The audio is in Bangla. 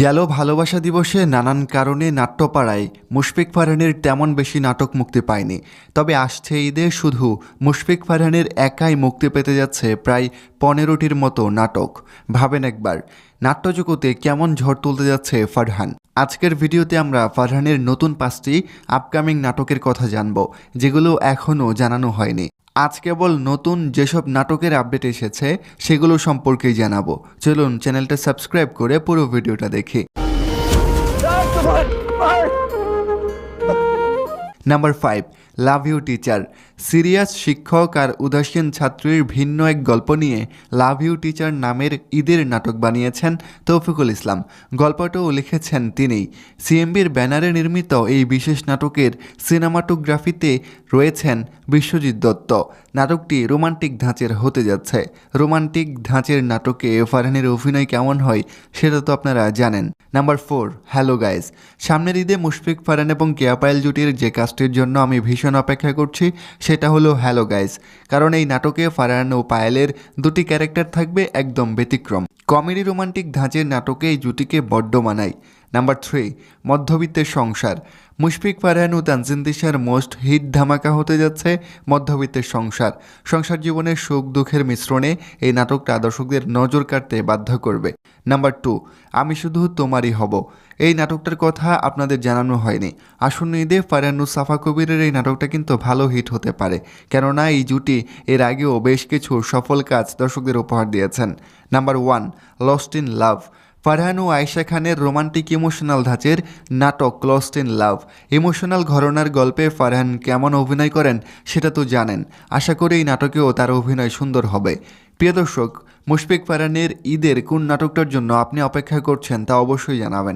গেল ভালোবাসা দিবসে নানান কারণে নাট্যপাড়ায় মুশফিক ফারহানের তেমন বেশি নাটক মুক্তি পায়নি। তবে আসছে ঈদে শুধু মুশফিক ফারহানের একাই মুক্তি পেতে যাচ্ছে প্রায় 15টির মতো নাটক। ভাবেন একবার, নাট্যজগতে কেমন ঝড় তুলতে যাচ্ছে ফারহান। আজকের ভিডিওতে আমরা ফারহানের নতুন 5টি আপকামিং নাটকের কথা জানব, যেগুলো এখনও জানানো হয়নি। আজ কেবল নতুন যেসব নাটকের আপডেট এসেছে সেগুলো সম্পর্কেই জানাবো। চলুন চ্যানেলটা সাবস্ক্রাইব করে পুরো ভিডিওটা দেখি। Number 5, love you teacher. Serious শিক্ষক আর উদাসীন ছাত্রীর ভিন্ন এক গল্প নিয়ে লাভ ইউ টিচার নামের ঈদের নাটক বানিয়েছেন তৌফিকুল ইসলাম। গল্পটাও লিখেছেন তিনিই। সিএমবির ব্যানারে নির্মিত এই বিশেষ নাটকের সিনেমাটোগ্রাফিতে রয়েছেন বিশ্বজিৎ দত্ত। নাটকটি রোমান্টিক ধাঁচের হতে যাচ্ছে। রোমান্টিক ধাঁচের নাটকে ফারহানের অভিনয় কেমন হয় সেটা তো আপনারা জানেন। Number 4, hello guys. সামনের ঈদে মুশফিক ফারহান এবং কেয়া পায়েল জুটির যে কাস্টের জন্য আমি ভীষণ অপেক্ষা করছি সেটা হলো হ্যালো গাইজ। কারণ এই নাটকে ফারহান ও পায়েলের দুটি ক্যারেক্টার থাকবে একদম ব্যতিক্রম। কমেডি রোমান্টিক ধাঁচের নাটকে এই জুটিকে বড্ড মানায়। নাম্বার 3, মধ্যবিত্তের সংসার। মুশফিক ফারহান ও তানজিন তিশার মোস্ট হিট ধামাকা হতে যাচ্ছে মধ্যবিত্তের সংসার। সংসার জীবনের সুখ দুঃখের মিশ্রণে এই নাটকটা দর্শকদের নজর কাড়তে বাধ্য করবে। নাম্বার 2, আমি শুধু তোমারই হব। এই নাটকটার কথা আপনাদের জানানো হয়নি। আসন্ন ঈদে ফারহান ও সাফা কবিরের এই নাটকটা কিন্তু ভালো হিট হতে পারে, কেননা এই জুটি এর আগেও বেশ কিছু সফল কাজ দর্শকদের উপহার দিয়েছেন। Number 1, lost in love. Farhan ও আয়েশা খানের রোমান্টিক ইমোশনাল ধাঁচের নাটক লস্ট ইন লাভ। ইমোশনাল ঘরানার গল্পে ফারহান কেমন অভিনয় করেন সেটা তো জানেন। আশা করি এই নাটকেও তার অভিনয় সুন্দর হবে। প্রিয় দর্শক, মুশফিক ফারহানের ঈদের কোন নাটকটার জন্য আপনি অপেক্ষা করছেন তা অবশ্যই জানাবেন।